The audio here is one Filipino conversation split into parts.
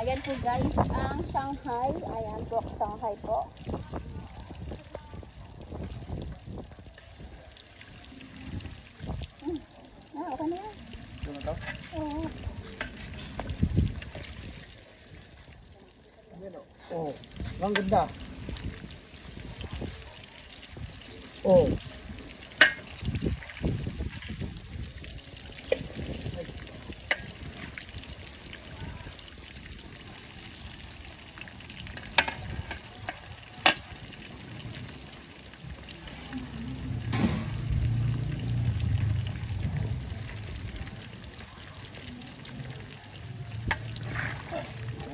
Ayan po guys, ang Shanghai. Ayan po, Shanghai po. Okay na yan. Ito na to? Oo. Oh, ang ganda. Oh.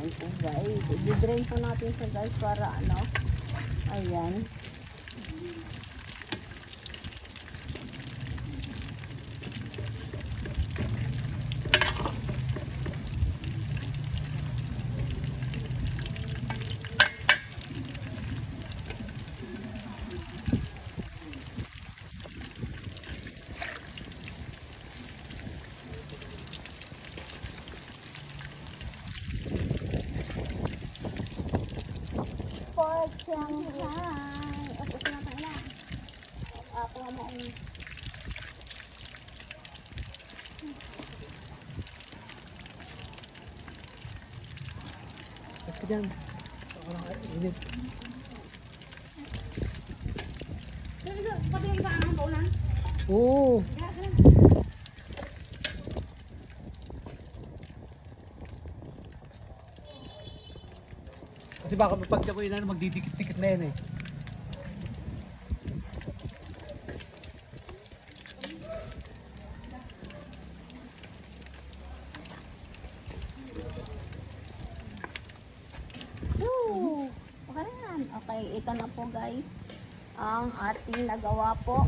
Ayan po guys, i-drain po natin siya guys para ano, ayan. Pork Shanghai. Ako natin na. Ako mo ang Kasi dyan. Init. pati yung isa ang paulan. Oo. Kasi baka pag mo yun, magdidikit-dikit na yan eh. Okay na yan. Okay, ito na po guys. Ang ating nagawa po.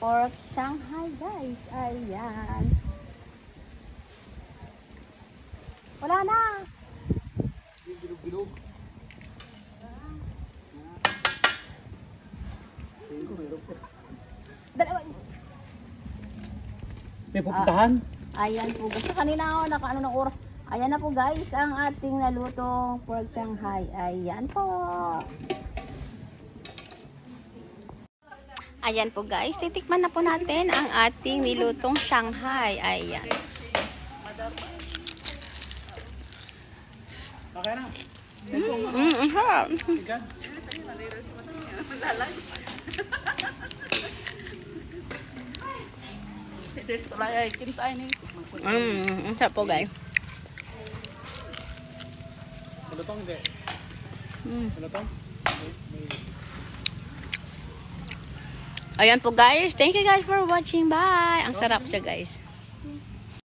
Pork Shanghai guys. Ayan. Wala na. Bilog-bilog. Dalawa. May pupuntahan? Ayan po. Gusto kanina ako nakaano ng oras. Ayan na po guys ang ating nalutong pork Shanghai. Ayan po. Ayan po guys. Titikman na po natin ang ating nilutong Shanghai. Ayan. Okay na. Harap. Sarap po guys. Malutong hindi. Malutong? Ayan po guys. Thank you guys for watching. Bye. Ang sarap siya guys.